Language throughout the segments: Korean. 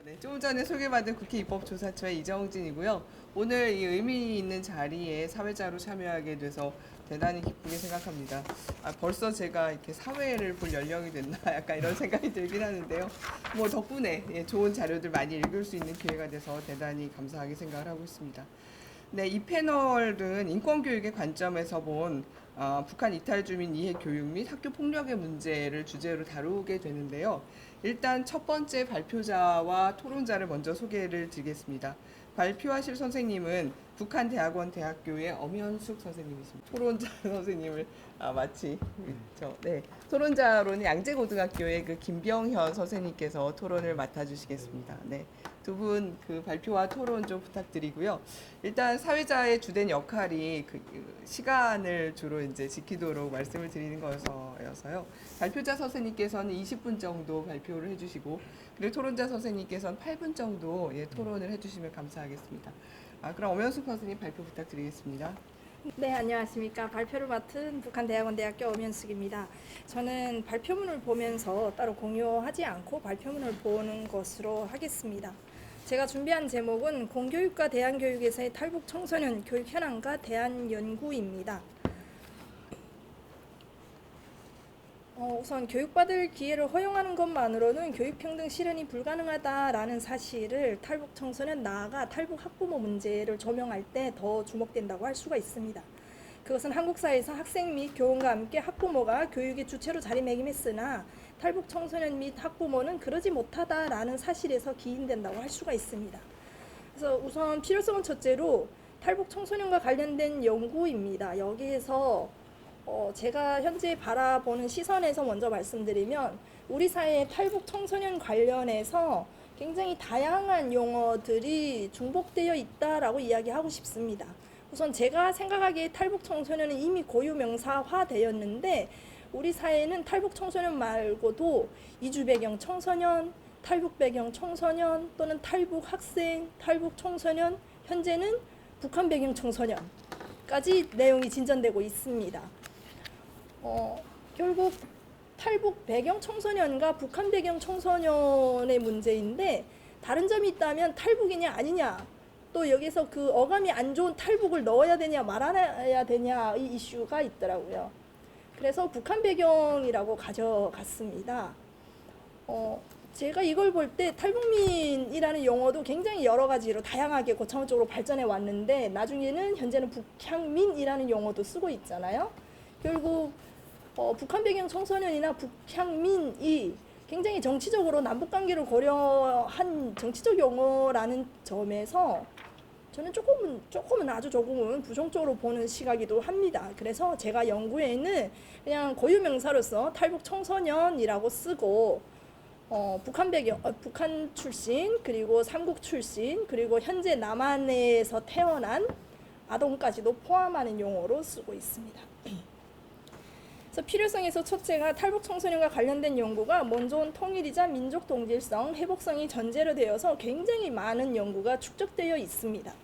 네, 조금 전에 소개받은 국회 입법조사처의 이정진이고요. 오늘 이 의미 있는 자리에 사회자로 참여하게 돼서 대단히 기쁘게 생각합니다. 벌써 제가 이렇게 사회를 볼 연령이 됐나 약간 이런 생각이 들긴 하는데요. 뭐 덕분에 좋은 자료들 많이 읽을 수 있는 기회가 돼서 대단히 감사하게 생각을 하고 있습니다. 네, 이 패널은 인권교육의 관점에서 본 북한 이탈 주민 이해 교육 및 학교 폭력의 문제를 주제로 다루게 되는데요. 일단 첫 번째 발표자와 토론자를 먼저 소개를 드리겠습니다. 발표하실 선생님은 북한대학원 대학교의 엄현숙 선생님이십니다. 토론자 선생님을 마치 네, 토론자로는 양재고등학교의 그 김병현 선생님께서 토론을 맡아주시겠습니다. 네, 두 분 그 발표와 토론 좀 부탁드리고요. 일단 사회자의 주된 역할이 그 시간을 주로 이제 지키도록 말씀을 드리는 거여서요. 발표자 선생님께서는 20분 정도 발표를 해주시고, 그리고 토론자 선생님께서는 8분 정도 토론을 해주시면 감사하겠습니다. 그럼 엄현숙 선생님 발표 부탁드리겠습니다. 네, 안녕하십니까. 발표를 맡은 북한대학원대학교 엄현숙입니다. 저는 발표문을 보면서 따로 공유하지 않고 발표문을 보는 것으로 하겠습니다. 제가 준비한 제목은 공교육과 대안교육에서의 탈북 청소년 교육 현황과 대안 연구입니다. 우선 교육받을 기회를 허용하는 것만으로는 교육평등 실현이 불가능하다라는 사실을 탈북 청소년 나아가 탈북 학부모 문제를 조명할 때 더 주목된다고 할 수가 있습니다. 그것은 한국 사회에서 학생 및 교원과 함께 학부모가 교육의 주체로 자리매김했으나 탈북 청소년 및 학부모는 그러지 못하다라는 사실에서 기인된다고 할 수가 있습니다. 그래서 우선 필요성은 첫째로 탈북 청소년과 관련된 연구입니다. 여기에서 제가 현재 바라보는 시선에서 먼저 말씀드리면 우리 사회의 탈북 청소년 관련해서 굉장히 다양한 용어들이 중복되어 있다라고 이야기하고 싶습니다. 우선 제가 생각하기에 탈북 청소년은 이미 고유명사화 되었는데 우리 사회는 탈북 청소년 말고도 이주 배경 청소년, 탈북 배경 청소년 또는 탈북 학생, 탈북 청소년, 현재는 북한 배경 청소년까지 내용이 진전되고 있습니다. 결국 탈북 배경 청소년과 북한 배경 청소년의 문제인데 다른 점이 있다면 탈북이냐 아니냐 또 여기서 그 어감이 안 좋은 탈북을 넣어야 되냐 말아야 되냐 이 이슈가 있더라고요. 그래서 북한 배경이라고 가져갔습니다. 제가 이걸 볼 때 탈북민이라는 용어도 굉장히 여러 가지로 다양하게 고차원적으로 발전해 왔는데 나중에는 현재는 북향민이라는 용어도 쓰고 있잖아요. 결국 북한 배경 청소년이나 북향민이 굉장히 정치적으로 남북관계를 고려한 정치적 용어라는 점에서 저는 아주 조금은 부정적으로 보는 시각이기도 합니다. 그래서 제가 연구에는 그냥 고유명사로서 탈북 청소년이라고 쓰고 북한 출신 그리고 삼국 출신 그리고 현재 남한에서 태어난 아동까지도 포함하는 용어로 쓰고 있습니다. 그래서 필요성에서 첫째가 탈북 청소년과 관련된 연구가 먼저 통일이자 민족 동질성, 회복성이 전제로 되어서 굉장히 많은 연구가 축적되어 있습니다.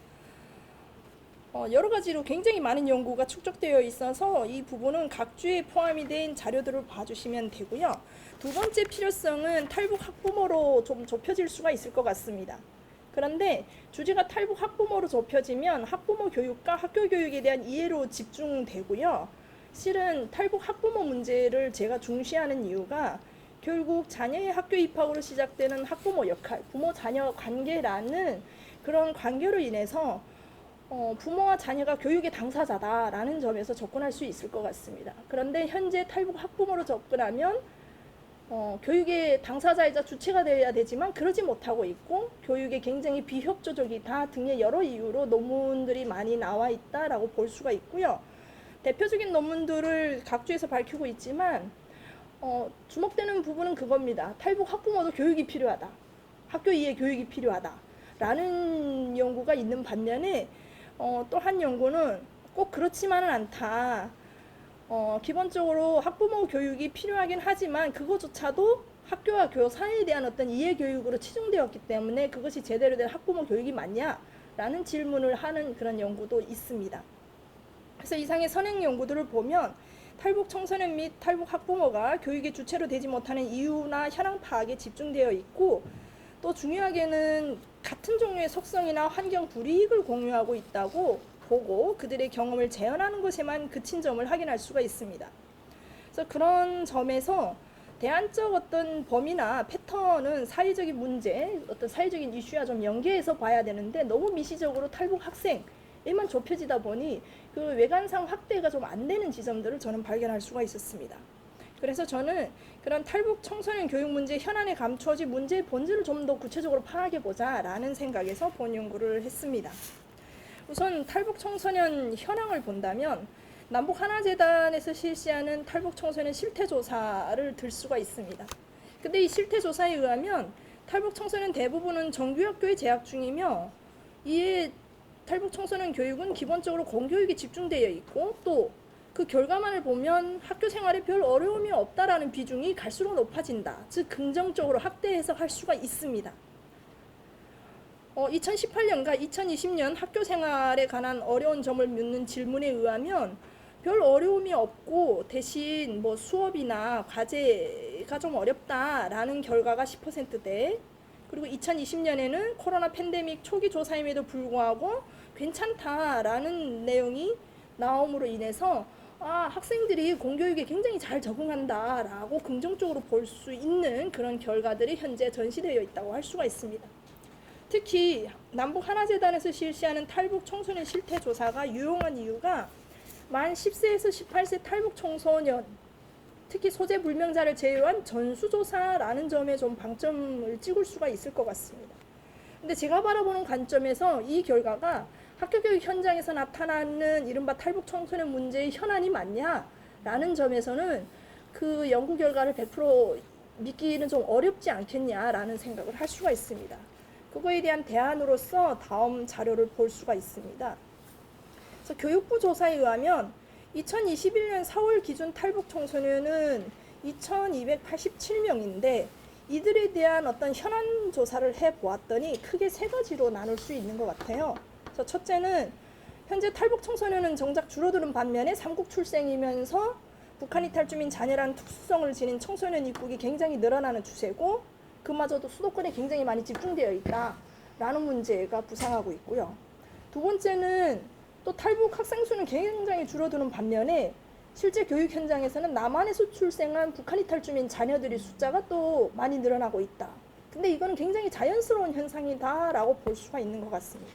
여러 가지로 굉장히 많은 연구가 축적되어 있어서 이 부분은 각 주에 포함이 된 자료들을 봐주시면 되고요. 두 번째 필요성은 탈북 학부모로 좀 좁혀질 수가 있을 것 같습니다. 그런데 주제가 탈북 학부모로 좁혀지면 학부모 교육과 학교 교육에 대한 이해로 집중되고요. 실은 탈북 학부모 문제를 제가 중시하는 이유가 결국 자녀의 학교 입학으로 시작되는 학부모 역할, 부모 자녀 관계라는 그런 관계로 인해서 부모와 자녀가 교육의 당사자다라는 점에서 접근할 수 있을 것 같습니다. 그런데 현재 탈북 학부모로 접근하면 교육의 당사자이자 주체가 되어야 되지만 그러지 못하고 있고 교육에 굉장히 비협조적이다 등의 여러 이유로 논문들이 많이 나와 있다라고 볼 수가 있고요. 대표적인 논문들을 각주에서 밝히고 있지만 주목되는 부분은 그겁니다. 탈북 학부모도 교육이 필요하다. 학교 이해 교육이 필요하다. 라는 연구가 있는 반면에 또 한 연구는 꼭 그렇지만은 않다. 기본적으로 학부모 교육이 필요하긴 하지만 그것조차도 학교와 교사에 대한 어떤 이해 교육으로 치중되었기 때문에 그것이 제대로 된 학부모 교육이 맞냐라는 질문을 하는 그런 연구도 있습니다. 그래서 이상의 선행 연구들을 보면 탈북 청소년 및 탈북 학부모가 교육의 주체로 되지 못하는 이유나 현황 파악에 집중되어 있고 또 중요하게는 같은 종류의 속성이나 환경 불이익을 공유하고 있다고 보고 그들의 경험을 재현하는 것에만 그친 점을 확인할 수가 있습니다. 그래서 그런 점에서 대안적 어떤 범위나 패턴은 사회적인 문제, 어떤 사회적인 이슈와 좀 연계해서 봐야 되는데 너무 미시적으로 탈북 학생에만 좁혀지다 보니 그 외관상 확대가 좀 안 되는 지점들을 저는 발견할 수가 있었습니다. 그래서 저는 그런 탈북 청소년 교육 문제 현안에 감추어진 문제의 본질을 좀 더 구체적으로 파악해 보자라는 생각에서 본 연구를 했습니다. 우선 탈북 청소년 현황을 본다면 남북 하나재단에서 실시하는 탈북 청소년 실태 조사를 들 수가 있습니다. 근데 이 실태 조사에 의하면 탈북 청소년 대부분은 정규학교에 재학 중이며 이에 탈북 청소년 교육은 기본적으로 공교육에 집중되어 있고 또 그 결과만을 보면 학교 생활에 별 어려움이 없다라는 비중이 갈수록 높아진다. 즉 긍정적으로 확대 해석할 수가 있습니다. 2018년과 2020년 학교 생활에 관한 어려운 점을 묻는 질문에 의하면 별 어려움이 없고 대신 뭐 수업이나 과제가 좀 어렵다라는 결과가 10%대, 그리고 2020년에는 코로나 팬데믹 초기 조사임에도 불구하고 괜찮다라는 내용이 나옴으로 인해서 학생들이 공교육에 굉장히 잘 적응한다라고 긍정적으로 볼 수 있는 그런 결과들이 현재 전시되어 있다고 할 수가 있습니다. 특히 남북 하나재단에서 실시하는 탈북 청소년 실태 조사가 유용한 이유가 만 10세에서 18세 탈북 청소년, 특히 소재 불명자를 제외한 전수조사라는 점에 좀 방점을 찍을 수가 있을 것 같습니다. 근데 제가 바라보는 관점에서 이 결과가 학교교육 현장에서 나타나는 이른바 탈북 청소년 문제의 현안이 맞냐라는 점에서는 그 연구 결과를 100% 믿기는 좀 어렵지 않겠냐라는 생각을 할 수가 있습니다. 그거에 대한 대안으로서 다음 자료를 볼 수가 있습니다. 그래서 교육부 조사에 의하면 2021년 4월 기준 탈북 청소년은 2,287명인데 이들에 대한 어떤 현안 조사를 해보았더니 크게 세 가지로 나눌 수 있는 것 같아요. 그래서 첫째는 현재 탈북 청소년은 정작 줄어드는 반면에 삼국 출생이면서 북한 이탈주민 자녀라는 특수성을 지닌 청소년 입국이 굉장히 늘어나는 추세고 그마저도 수도권에 굉장히 많이 집중되어 있다라는 문제가 부상하고 있고요. 두 번째는 또 탈북 학생 수는 굉장히 줄어드는 반면에 실제 교육 현장에서는 남한에서 출생한 북한 이탈주민 자녀들의 숫자가 또 많이 늘어나고 있다. 근데 이거는 굉장히 자연스러운 현상이다라고 볼 수가 있는 것 같습니다.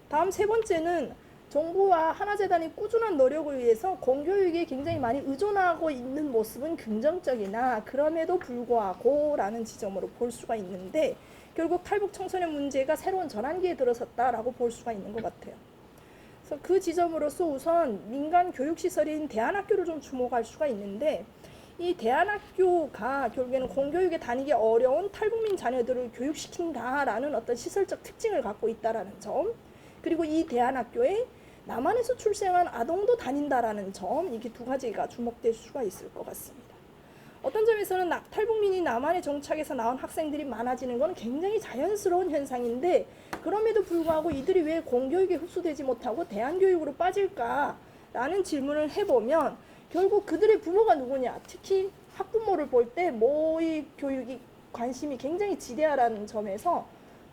다음 세 번째는 정부와 하나재단이 꾸준한 노력을 위해서 공교육에 굉장히 많이 의존하고 있는 모습은 긍정적이나 그럼에도 불구하고 라는 지점으로 볼 수가 있는데 결국 탈북 청소년 문제가 새로운 전환기에 들어섰다라고 볼 수가 있는 것 같아요. 그래서 그 지점으로서 우선 민간 교육시설인 대안학교를 좀 주목할 수가 있는데 이 대안학교가 결국에는 공교육에 다니기 어려운 탈북민 자녀들을 교육시킨다라는 어떤 시설적 특징을 갖고 있다라는 점, 그리고 이 대안학교에 남한에서 출생한 아동도 다닌다라는 점, 이게 두 가지가 주목될 수가 있을 것 같습니다. 어떤 점에서는 탈북민이 남한에 정착해서 나온 학생들이 많아지는 건 굉장히 자연스러운 현상인데 그럼에도 불구하고 이들이 왜 공교육에 흡수되지 못하고 대안교육으로 빠질까라는 질문을 해보면 결국 그들의 부모가 누구냐, 특히 학부모를 볼 때 모의 교육이 관심이 굉장히 지대하다는 점에서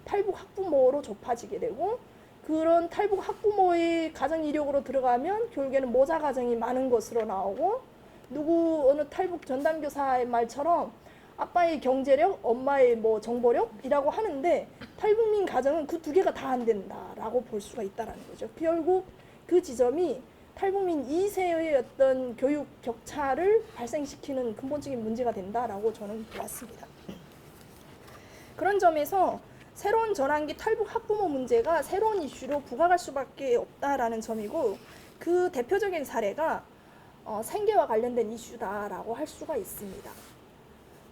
탈북 학부모로 좁아지게 되고 그런 탈북 학부모의 가정 이력으로 들어가면 결국에는 모자 가정이 많은 것으로 나오고 어느 탈북 전담교사의 말처럼 아빠의 경제력, 엄마의 뭐 정보력이라고 하는데 탈북민 가정은 그 두 개가 다 안 된다라고 볼 수가 있다라는 거죠. 결국 그 지점이 탈북민 2세의 어떤 교육 격차를 발생시키는 근본적인 문제가 된다라고 저는 보았습니다. 그런 점에서 새로운 전환기 탈북 학부모 문제가 새로운 이슈로 부각할 수밖에 없다라는 점이고 그 대표적인 사례가 생계와 관련된 이슈다라고 할 수가 있습니다.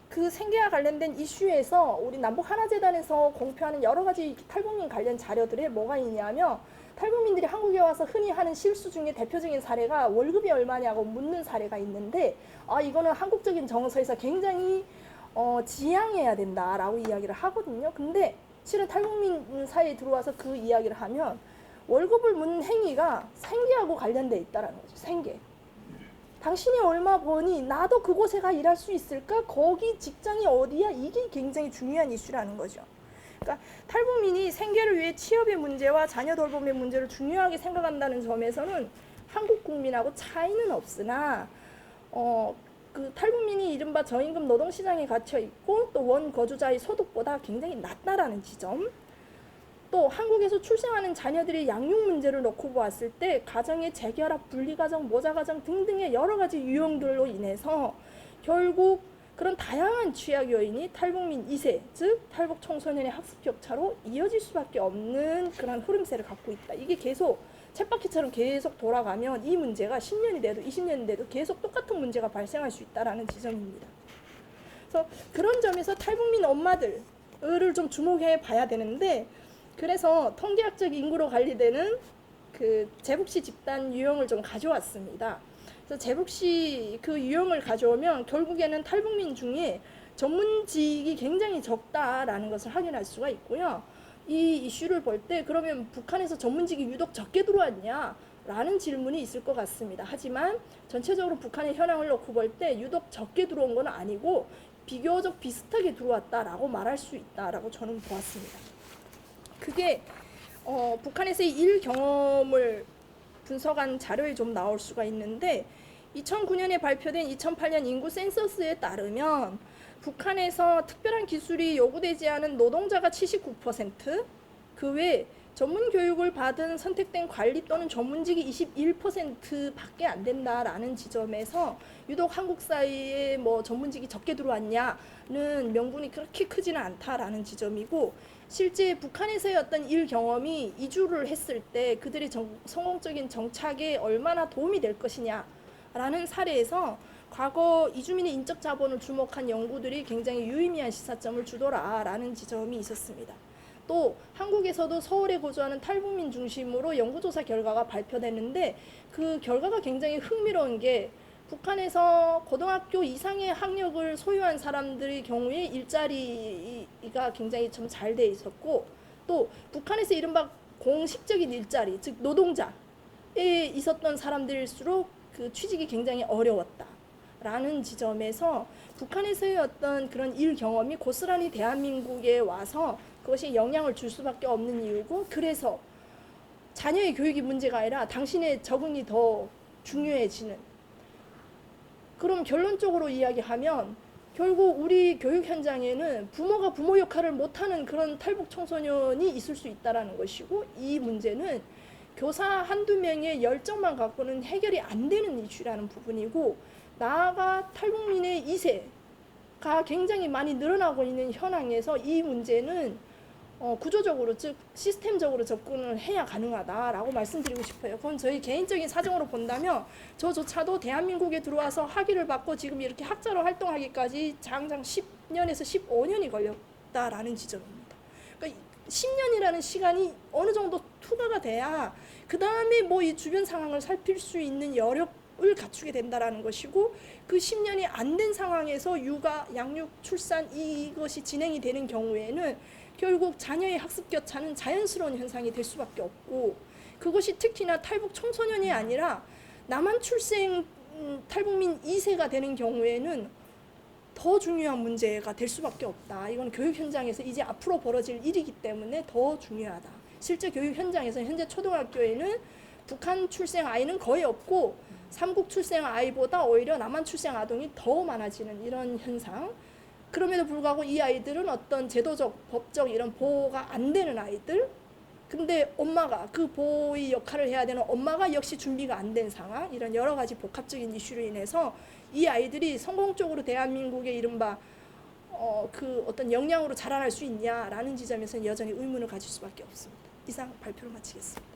그 생계와 관련된 이슈에서 우리 남북 하나재단에서 공표하는 여러 가지 탈북민 관련 자료들에 뭐가 있냐면 탈북민들이 한국에 와서 흔히 하는 실수 중에 대표적인 사례가 월급이 얼마냐고 묻는 사례가 있는데 이거는 한국적인 정서에서 굉장히 지양해야 된다라고 이야기를 하거든요. 근데 실은 탈북민 사이에 들어와서 그 이야기를 하면 월급을 묻는 행위가 생계하고 관련돼 있다는 거죠. 생계. 당신이 얼마 버니? 나도 그곳에 가 일할 수 있을까? 거기 직장이 어디야? 이게 굉장히 중요한 이슈라는 거죠. 그러니까 탈북민이 생계를 위해 취업의 문제와 자녀 돌봄의 문제를 중요하게 생각한다는 점에서는 한국 국민하고 차이는 없으나 그 탈북민이 이른바 저임금 노동시장에 갇혀 있고 또 원거주자의 소득보다 굉장히 낮다라는 지점, 또 한국에서 출생하는 자녀들의 양육 문제를 놓고 보았을 때 가정의 재결합, 분리가정, 모자가정 등등의 여러 가지 유형들로 인해서 결국 그런 다양한 취약 요인이 탈북민 2세, 즉 탈북 청소년의 학습 격차로 이어질 수밖에 없는 그런 흐름세를 갖고 있다. 이게 계속 쳇바퀴처럼 계속 돌아가면 이 문제가 10년이 돼도 20년이 돼도 계속 똑같은 문제가 발생할 수 있다라는 지점입니다. 그래서 그런 점에서 탈북민 엄마들을 좀 주목해 봐야 되는데, 그래서 통계학적 인구로 관리되는 그 재북시 집단 유형을 좀 가져왔습니다. 그래서 재북시 그 유형을 가져오면 결국에는 탈북민 중에 전문직이 굉장히 적다라는 것을 확인할 수가 있고요. 이 이슈를 볼 때 그러면 북한에서 전문직이 유독 적게 들어왔냐? 라는 질문이 있을 것 같습니다. 하지만 전체적으로 북한의 현황을 놓고 볼 때 유독 적게 들어온 건 아니고 비교적 비슷하게 들어왔다라고 말할 수 있다라고 저는 보았습니다. 그게 북한에서의 일 경험을 분석한 자료에 좀 나올 수가 있는데, 2009년에 발표된 2008년 인구 센서스에 따르면 북한에서 특별한 기술이 요구되지 않은 노동자가 79%, 그 외 전문 교육을 받은 선택된 관리 또는 전문직이 21%밖에 안 된다라는 지점에서 유독 한국 사회에 뭐 전문직이 적게 들어왔냐는 명분이 그렇게 크지는 않다라는 지점이고, 실제 북한에서의 어떤 일 경험이 이주를 했을 때 그들의 성공적인 정착에 얼마나 도움이 될 것이냐라는 사례에서 과거 이주민의 인적 자본을 주목한 연구들이 굉장히 유의미한 시사점을 주더라라는 지점이 있었습니다. 또 한국에서도 서울에 거주하는 탈북민 중심으로 연구조사 결과가 발표됐는데, 그 결과가 굉장히 흥미로운 게 북한에서 고등학교 이상의 학력을 소유한 사람들의 경우에 일자리가 굉장히 좀 잘 돼 있었고, 또 북한에서 이른바 공식적인 일자리, 즉 노동자에 있었던 사람들일수록 그 취직이 굉장히 어려웠다라는 지점에서 북한에서의 어떤 그런 일 경험이 고스란히 대한민국에 와서 그것이 영향을 줄 수밖에 없는 이유고, 그래서 자녀의 교육이 문제가 아니라 당신의 적응이 더 중요해지는, 그럼 결론적으로 이야기하면 결국 우리 교육 현장에는 부모가 부모 역할을 못하는 그런 탈북 청소년이 있을 수 있다는 것이고, 이 문제는 교사 한두 명의 열정만 갖고는 해결이 안 되는 이슈라는 부분이고, 나아가 탈북민의 2세가 굉장히 많이 늘어나고 있는 현황에서 이 문제는 구조적으로, 즉 시스템적으로 접근을 해야 가능하다라고 말씀드리고 싶어요. 그건 저희 개인적인 사정으로 본다면 저조차도 대한민국에 들어와서 학위를 받고 지금 이렇게 학자로 활동하기까지 장장 10년에서 15년이 걸렸다라는 지점입니다. 그러니까 10년이라는 시간이 어느 정도 투과가 돼야 그 다음에 뭐 이 주변 상황을 살필 수 있는 여력을 갖추게 된다라는 것이고, 그 10년이 안 된 상황에서 육아, 양육, 출산 이것이 진행이 되는 경우에는 결국 자녀의 학습 격차는 자연스러운 현상이 될 수밖에 없고, 그것이 특히나 탈북 청소년이 아니라 남한 출생 탈북민 2세가 되는 경우에는 더 중요한 문제가 될 수밖에 없다. 이건 교육 현장에서 이제 앞으로 벌어질 일이기 때문에 더 중요하다. 실제 교육 현장에서 현재 초등학교에는 북한 출생 아이는 거의 없고 삼국 출생 아이보다 오히려 남한 출생 아동이 더 많아지는 이런 현상. 그럼에도 불구하고 이 아이들은 어떤 제도적, 법적 이런 보호가 안 되는 아이들, 근데 엄마가 그 보호의 역할을 해야 되는 엄마가 역시 준비가 안 된 상황, 이런 여러 가지 복합적인 이슈로 인해서 이 아이들이 성공적으로 대한민국의 이른바 그 어떤 역량으로 자라날 수 있냐라는 지점에서는 여전히 의문을 가질 수밖에 없습니다. 이상 발표를 마치겠습니다.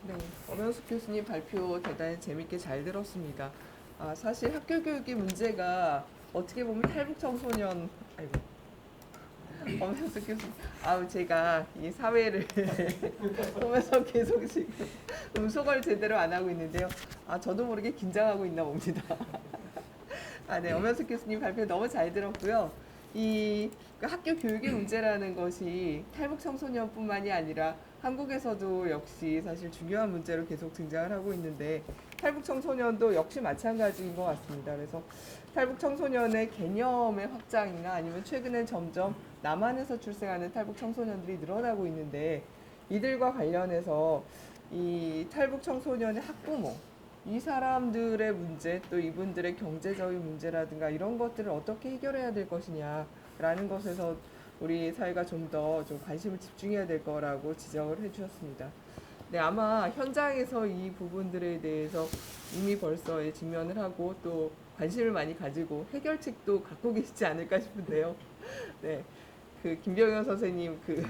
네, 엄현숙 교수님 발표 대단히 재밌게 잘 들었습니다. 사실 학교 교육의 문제가 어떻게 보면 탈북 청소년, 아이고, 엄현숙 교수님, 제가 이 사회를 보면서 계속 지금 음소거를 제대로 안 하고 있는데요. 저도 모르게 긴장하고 있나 봅니다. 네, 엄현숙 교수님 발표 너무 잘 들었고요. 이 학교 교육의 문제라는 것이 탈북 청소년뿐만이 아니라 한국에서도 역시 사실 중요한 문제로 계속 등장을 하고 있는데 탈북 청소년도 역시 마찬가지인 것 같습니다. 그래서 탈북 청소년의 개념의 확장이나 아니면 최근엔 점점 남한에서 출생하는 탈북 청소년들이 늘어나고 있는데 이들과 관련해서 이 탈북 청소년의 학부모 이 사람들의 문제 또 이분들의 경제적인 문제라든가 이런 것들을 어떻게 해결해야 될 것이냐라는 것에서 우리 사회가 좀 더 좀 관심을 집중해야 될 거라고 지적을 해주셨습니다. 네, 아마 현장에서 이 부분들에 대해서 이미 벌써 직면을 하고 또 관심을 많이 가지고 해결책도 갖고 계시지 않을까 싶은데요. 네, 그 김병현 선생님 그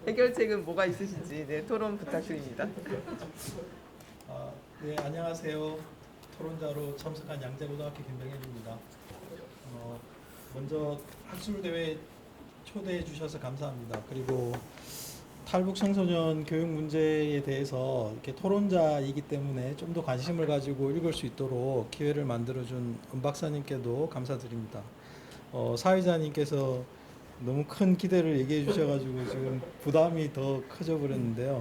해결책은 뭐가 있으신지 네, 토론 부탁드립니다. 네, 안녕하세요. 토론자로 참석한 양재고등학교 김병현입니다. 먼저 학술대회 초대해 주셔서 감사합니다. 그리고 탈북 청소년 교육 문제에 대해서 이렇게 토론자이기 때문에 좀 더 관심을 가지고 읽을 수 있도록 기회를 만들어준 은 박사님께도 감사드립니다. 사회자님께서 너무 큰 기대를 얘기해 주셔가지고 지금 부담이 더 커져 버렸는데요.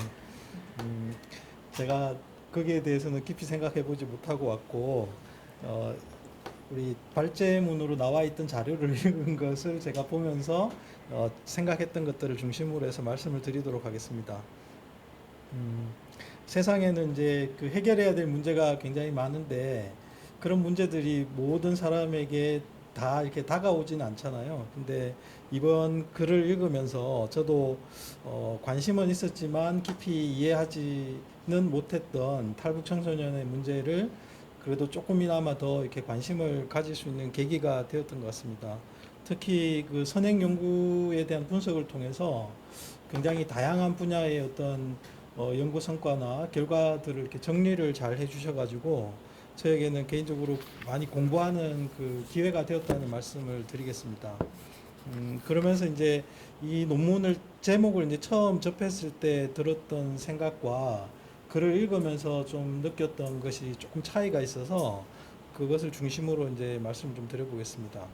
제가 거기에 대해서는 깊이 생각해 보지 못하고 왔고, 우리 발제문으로 나와 있던 자료를 읽은 것을 제가 보면서 생각했던 것들을 중심으로 해서 말씀을 드리도록 하겠습니다. 세상에는 이제 그 해결해야 될 문제가 굉장히 많은데 그런 문제들이 모든 사람에게 다 이렇게 다가오지는 않잖아요. 근데 이번 글을 읽으면서 저도 관심은 있었지만 깊이 이해하지는 못했던 탈북 청소년의 문제를 그래도 조금이나마 더 이렇게 관심을 가질 수 있는 계기가 되었던 것 같습니다. 특히 그 선행 연구에 대한 분석을 통해서 굉장히 다양한 분야의 어떤 연구 성과나 결과들을 이렇게 정리를 잘 해주셔가지고 저에게는 개인적으로 많이 공부하는 그 기회가 되었다는 말씀을 드리겠습니다. 그러면서 이제 이 논문을 제목을 이제 처음 접했을 때 들었던 생각과 글을 읽으면서 좀 느꼈던 것이 조금 차이가 있어서 그것을 중심으로 이제 말씀을 좀 드려보겠습니다.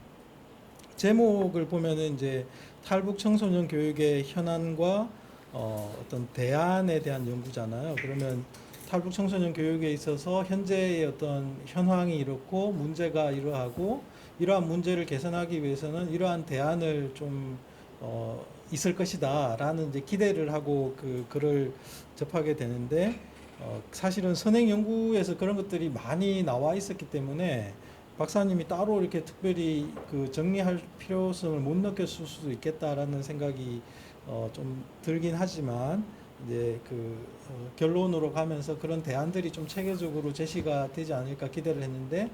제목을 보면은 이제 탈북 청소년 교육의 현안과 어떤 대안에 대한 연구잖아요. 그러면 탈북 청소년 교육에 있어서 현재의 어떤 현황이 이렇고 문제가 이러하고 이러한 문제를 개선하기 위해서는 이러한 대안을 좀 있을 것이다 라는 이제 기대를 하고 그 글을 접하게 되는데 사실은 선행 연구에서 그런 것들이 많이 나와 있었기 때문에 박사님이 따로 이렇게 특별히 그 정리할 필요성을 못 느꼈을 수도 있겠다라는 생각이 좀 들긴 하지만 이제 그 결론으로 가면서 그런 대안들이 좀 체계적으로 제시가 되지 않을까 기대를 했는데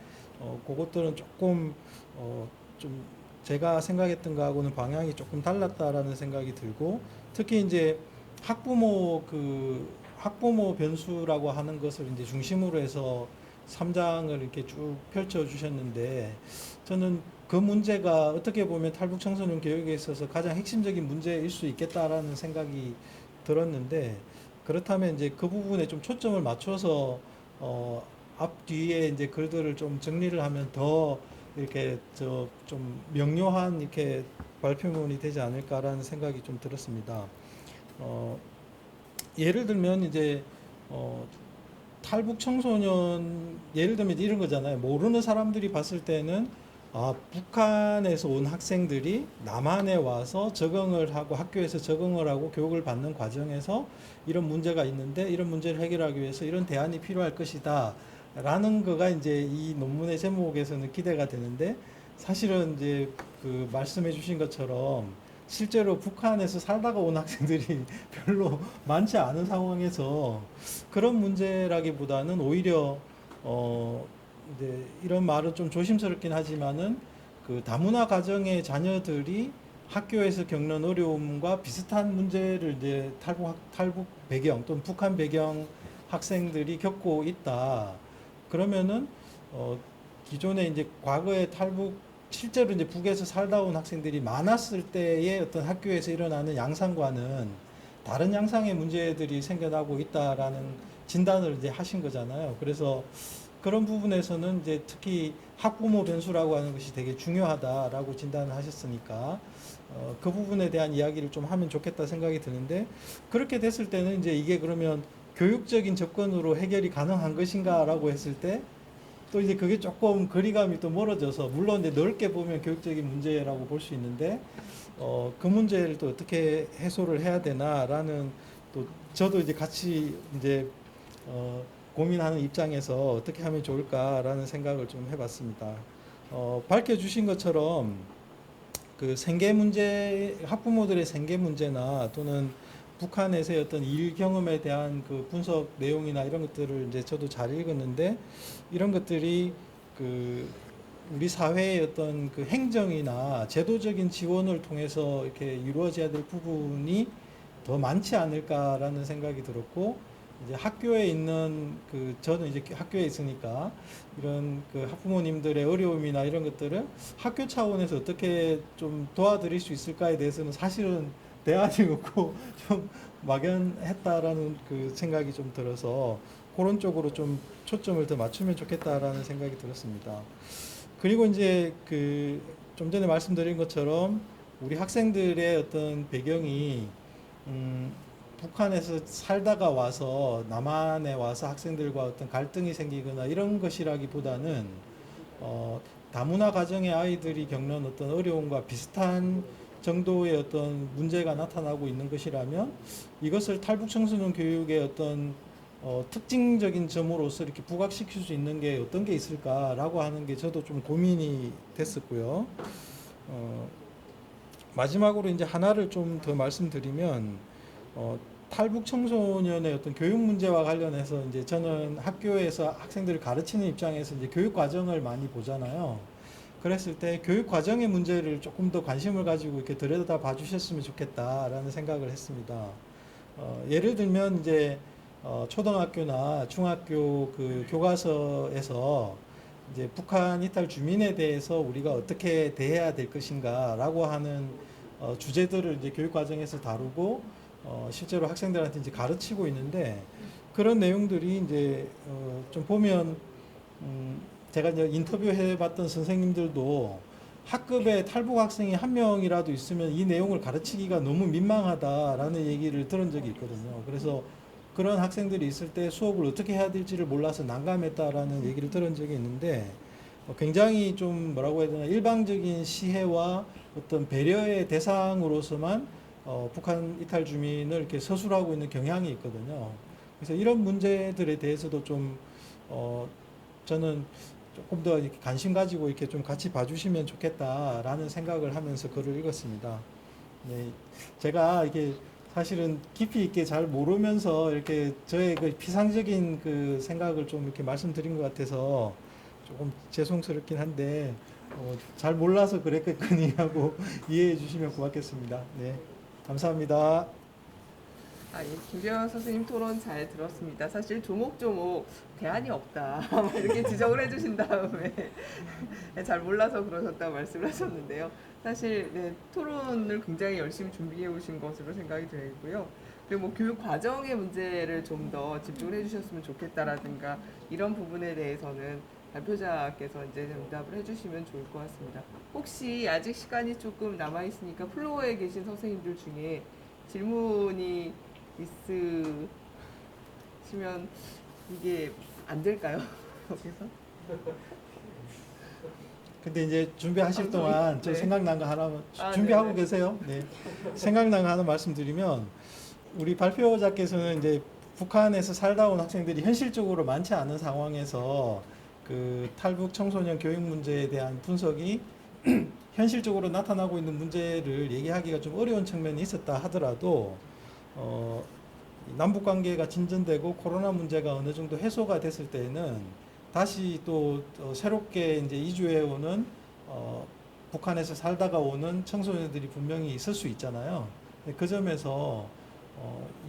그것들은 조금 좀 제가 생각했던 거하고는 방향이 조금 달랐다라는 생각이 들고 특히 이제 학부모 변수라고 하는 것을 이제 중심으로 해서 3장을 이렇게 쭉 펼쳐 주셨는데 저는 그 문제가 어떻게 보면 탈북 청소년 교육에 있어서 가장 핵심적인 문제일 수 있겠다라는 생각이 들었는데 그렇다면 이제 그 부분에 좀 초점을 맞춰서 앞뒤에 이제 글들을 좀 정리를 하면 더 이렇게 좀 명료한 이렇게 발표문이 되지 않을까라는 생각이 좀 들었습니다. 예를 들면 이제 탈북 청소년 예를 들면 이런 거잖아요. 모르는 사람들이 봤을 때는 북한에서 온 학생들이 남한에 와서 적응을 하고 학교에서 적응을 하고 교육을 받는 과정에서 이런 문제가 있는데 이런 문제를 해결하기 위해서 이런 대안이 필요할 것이다 라는 거가 이제 이 논문의 제목에서는 기대가 되는데 사실은 이제 그 말씀해 주신 것처럼 실제로 북한에서 살다가 온 학생들이 별로 많지 않은 상황에서 그런 문제라기보다는 오히려 이제 이런 말은 좀 조심스럽긴 하지만은 그 다문화 가정의 자녀들이 학교에서 겪는 어려움과 비슷한 문제를 이제 탈북 배경 또는 북한 배경 학생들이 겪고 있다. 그러면은 기존에 이제 과거에 실제로 이제 북에서 살다 온 학생들이 많았을 때의 어떤 학교에서 일어나는 양상과는 다른 양상의 문제들이 생겨나고 있다라는 진단을 이제 하신 거잖아요. 그래서 그런 부분에서는 이제 특히 학부모 변수라고 하는 것이 되게 중요하다라고 진단을 하셨으니까 그 부분에 대한 이야기를 좀 하면 좋겠다 생각이 드는데 그렇게 됐을 때는 이제 이게 그러면 교육적인 접근으로 해결이 가능한 것인가라고 했을 때 또 이제 그게 조금 거리감이 또 멀어져서 물론 이제 넓게 보면 교육적인 문제라고 볼 수 있는데 그 문제를 또 어떻게 해소를 해야 되나라는 또 저도 이제 같이 이제 고민하는 입장에서 어떻게 하면 좋을까라는 생각을 좀 해봤습니다. 밝혀주신 것처럼 그 생계 문제, 학부모들의 생계 문제나 또는 북한에서의 어떤 일 경험에 대한 그 분석 내용이나 이런 것들을 이제 저도 잘 읽었는데 이런 것들이 그 우리 사회의 어떤 그 행정이나 제도적인 지원을 통해서 이렇게 이루어져야 될 부분이 더 많지 않을까라는 생각이 들었고 이제 학교에 있는 그 저는 이제 학교에 있으니까 이런 그 학부모님들의 어려움이나 이런 것들을 학교 차원에서 어떻게 좀 도와드릴 수 있을까에 대해서는 사실은 대안이 없고 좀 막연했다라는 그 생각이 좀 들어서 그런 쪽으로 좀 초점을 더 맞추면 좋겠다라는 생각이 들었습니다. 그리고 이제 그 좀 전에 말씀드린 것처럼 우리 학생들의 어떤 배경이 북한에서 살다가 와서 남한에 와서 학생들과 어떤 갈등이 생기거나 이런 것이라기보다는 다문화 가정의 아이들이 겪는 어떤 어려움과 비슷한 정도의 어떤 문제가 나타나고 있는 것이라면 이것을 탈북 청소년 교육의 어떤 특징적인 점으로서 이렇게 부각시킬 수 있는 게 어떤 게 있을까라고 하는 게 저도 좀 고민이 됐었고요. 마지막으로 이제 하나를 좀 더 말씀드리면 탈북 청소년의 어떤 교육 문제와 관련해서 이제 저는 학교에서 학생들을 가르치는 입장에서 이제 교육 과정을 많이 보잖아요. 그랬을 때 교육 과정의 문제를 조금 더 관심을 가지고 이렇게 들여다 봐주셨으면 좋겠다라는 생각을 했습니다. 예를 들면 이제 초등학교나 중학교 그 교과서에서 이제 북한 이탈 주민에 대해서 우리가 어떻게 대해야 될 것인가라고 하는 주제들을 이제 교육 과정에서 다루고 실제로 학생들한테 이제 가르치고 있는데 그런 내용들이 이제 좀 보면 제가 이제 인터뷰해봤던 선생님들도 학급에 탈북 학생이 한 명이라도 있으면 이 내용을 가르치기가 너무 민망하다라는 얘기를 들은 적이 있거든요. 그래서 그런 학생들이 있을 때 수업을 어떻게 해야 될지를 몰라서 난감했다라는 얘기를 들은 적이 있는데 굉장히 좀 뭐라고 해야 되나 일방적인 시해와 어떤 배려의 대상으로서만 북한 이탈 주민을 이렇게 서술하고 있는 경향이 있거든요. 그래서 이런 문제들에 대해서도 좀 저는 조금 더 이렇게 관심 가지고 이렇게 좀 같이 봐주시면 좋겠다라는 생각을 하면서 글을 읽었습니다. 네, 제가 이게 사실은 깊이 있게 잘 모르면서 이렇게 저의 그 피상적인 그 생각을 좀 이렇게 말씀드린 것 같아서 조금 죄송스럽긴 한데 잘 몰라서 그랬겠거니 하고 이해해 주시면 고맙겠습니다. 네, 감사합니다. 예, 김재원 선생님 토론 잘 들었습니다. 사실 조목조목 대안이 없다 이렇게 지적을 해주신 다음에 잘 몰라서 그러셨다고 말씀을 하셨는데요. 사실 네, 토론을 굉장히 열심히 준비해 오신 것으로 생각이 되고요. 그리고 뭐 교육 과정의 문제를 좀 더 집중을 해주셨으면 좋겠다라든가 이런 부분에 대해서는 발표자께서 이제 응답을 해주시면 좋을 것 같습니다. 혹시 아직 시간이 조금 남아 있으니까 플로어에 계신 선생님들 중에 질문이 있으시면 이게 안 될까요? 여기서? 근데 이제 준비하실 동안 저 네. 생각난 거 하나 준비하고 네네. 계세요? 네. 생각난 거 하나 말씀드리면 우리 발표자께서는 이제 북한에서 살다 온 학생들이 현실적으로 많지 않은 상황에서 그 탈북 청소년 교육 문제에 대한 분석이 현실적으로 나타나고 있는 문제를 얘기하기가 좀 어려운 측면이 있었다 하더라도 남북 관계가 진전되고 코로나 문제가 어느 정도 해소가 됐을 때에는 다시 또 새롭게 이제 이주해 오는 북한에서 살다가 오는 청소년들이 분명히 있을 수 있잖아요. 그 점에서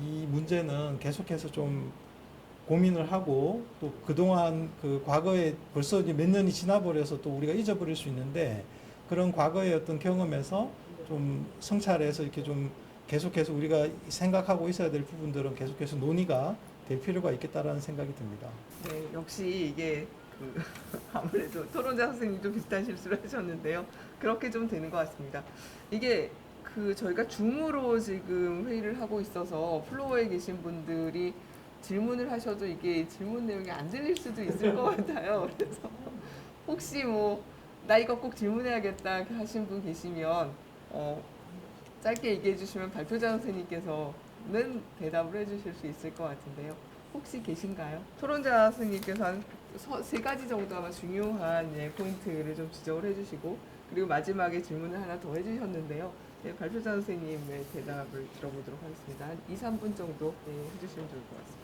이 문제는 계속해서 좀 고민을 하고 또 그동안 그 과거에 벌써 이제 몇 년이 지나버려서 또 우리가 잊어버릴 수 있는데 그런 과거의 어떤 경험에서 좀 성찰해서 이렇게 좀 계속해서 우리가 생각하고 있어야 될 부분들은 계속해서 논의가 될 필요가 있겠다라는 생각이 듭니다. 네, 역시 이게 아무래도 토론자 선생님도 비슷한 실수를 하셨는데요. 그렇게 좀 되는 것 같습니다. 이게 저희가 줌으로 지금 회의를 하고 있어서 플로어에 계신 분들이 질문을 하셔도 이게 질문 내용이 안 들릴 수도 있을 것 같아요. 그래서 혹시 나 이거 꼭 질문해야겠다 하신 분 계시면 짧게 얘기해 주시면 발표자 선생님께서는 대답을 해주실 수 있을 것 같은데요. 혹시 계신가요? 토론자 선생님께서 한 세 가지 정도 아마 중요한 포인트를 좀 지적을 해주시고 그리고 마지막에 질문을 하나 더 해주셨는데요. 발표자 선생님의 대답을 들어보도록 하겠습니다. 한 2, 3분 정도 해주시면 좋을 것 같습니다.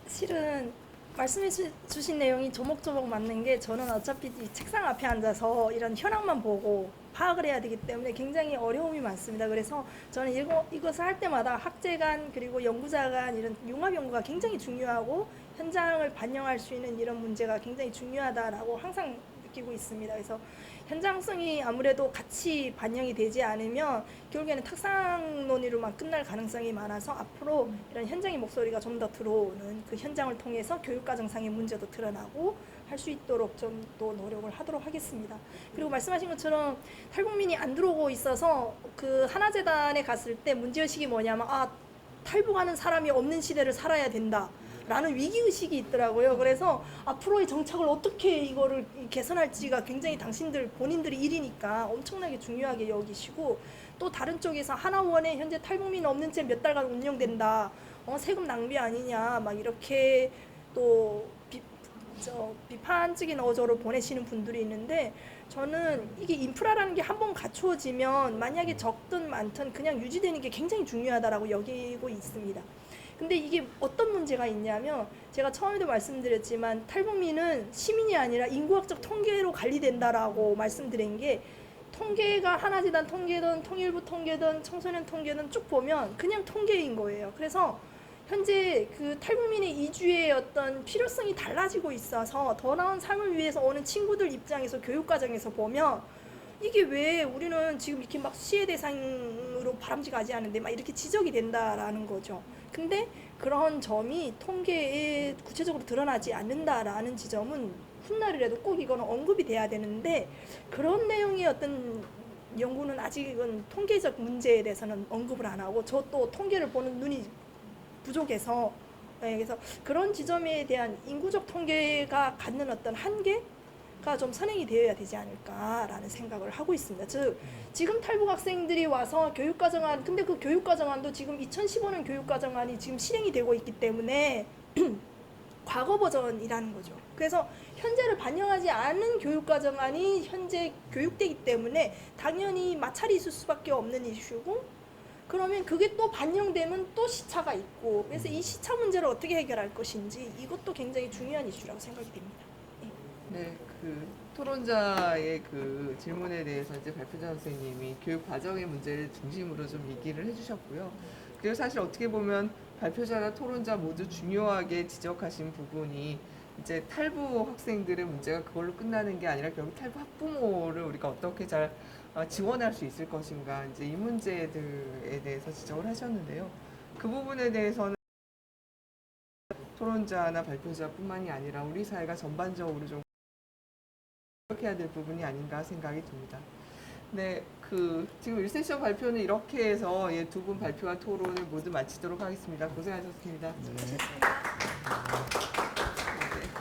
실은 말씀해 주신 내용이 조목조목 맞는 게 저는 어차피 이 책상 앞에 앉아서 이런 현황만 보고 파악을 해야 되기 때문에 굉장히 어려움이 많습니다. 그래서 저는 이것을 할 때마다 학제 간 그리고 연구자 간 이런 융합 연구가 굉장히 중요하고 현장을 반영할 수 있는 이런 문제가 굉장히 중요하다라고 항상 느끼고 있습니다. 그래서 현장성이 아무래도 같이 반영이 되지 않으면 결국에는 탁상 논의로만 끝날 가능성이 많아서 앞으로 이런 현장의 목소리가 좀 더 들어오는 그 현장을 통해서 교육과정상의 문제도 드러나고 할 수 있도록 좀 더 노력을 하도록 하겠습니다. 그리고 말씀하신 것처럼 탈북민이 안 들어오고 있어서 그 하나재단에 갔을 때 문제의식이 뭐냐면 탈북하는 사람이 없는 시대를 살아야 된다. 라는 위기의식이 있더라고요. 그래서 앞으로의 정책을 어떻게 이거를 개선할지가 굉장히 당신들 본인들이 일이니까 엄청나게 중요하게 여기시고 또 다른 쪽에서 하나원에 현재 탈북민 없는 채 몇 달간 운영된다. 세금 낭비 아니냐 막 이렇게 또 비판적인 어조로 보내시는 분들이 있는데 저는 이게 인프라라는 게 한번 갖추어지면 만약에 적든 많든 그냥 유지되는 게 굉장히 중요하다라고 여기고 있습니다. 근데 이게 어떤 문제가 있냐면 제가 처음에도 말씀드렸지만 탈북민은 시민이 아니라 인구학적 통계로 관리된다라고 말씀드린 게 통계가 하나재단 통계든 통일부 통계든 청소년 통계든 쭉 보면 그냥 통계인 거예요. 그래서 현재 그 탈북민의 이주의 어떤 필요성이 달라지고 있어서 더 나은 삶을 위해서 오는 친구들 입장에서 교육과정에서 보면 이게 왜 우리는 지금 이렇게 막 시해 대상으로 바람직하지 않은데 막 이렇게 지적이 된다라는 거죠. 근데 그런 점이 통계에 구체적으로 드러나지 않는다라는 지점은 훗날이라도 꼭 이거는 언급이 돼야 되는데 그런 내용의 어떤 연구는 아직은 통계적 문제에 대해서는 언급을 안 하고 저 또 통계를 보는 눈이 부족해서 그래서 그런 지점에 대한 인구적 통계가 갖는 어떤 한계가 좀 선행이 되어야 되지 않을까라는 생각을 하고 있습니다. 즉 지금 탈북 학생들이 와서 교육과정안 근데 그 교육과정안도 지금 2015년 교육과정안이 지금 실행이 되고 있기 때문에 과거 버전이라는 거죠. 그래서 현재를 반영하지 않은 교육과정안이 현재 교육되기 때문에 당연히 마찰이 있을 수밖에 없는 이슈고 그러면 그게 또 반영되면 또 시차가 있고 그래서 이 시차 문제를 어떻게 해결할 것인지 이것도 굉장히 중요한 이슈라고 생각이 됩니다. 네, 토론자의 질문에 대해서 이제 발표자 선생님이 교육 과정의 문제를 중심으로 좀 얘기를 해주셨고요. 그리고 사실 어떻게 보면 발표자나 토론자 모두 중요하게 지적하신 부분이 이제 탈북 학생들의 문제가 그걸로 끝나는 게 아니라 결국 탈북 학부모를 우리가 어떻게 잘 지원할 수 있을 것인가 이제 이 문제들에 대해서 지적을 하셨는데요. 그 부분에 대해서는 토론자나 발표자뿐만이 아니라 우리 사회가 전반적으로 좀 노력해야 될 부분이 아닌가 생각이 듭니다. 네, 지금 1세션 발표는 이렇게 해서 두 분 발표와 토론을 모두 마치도록 하겠습니다. 고생하셨습니다. 네.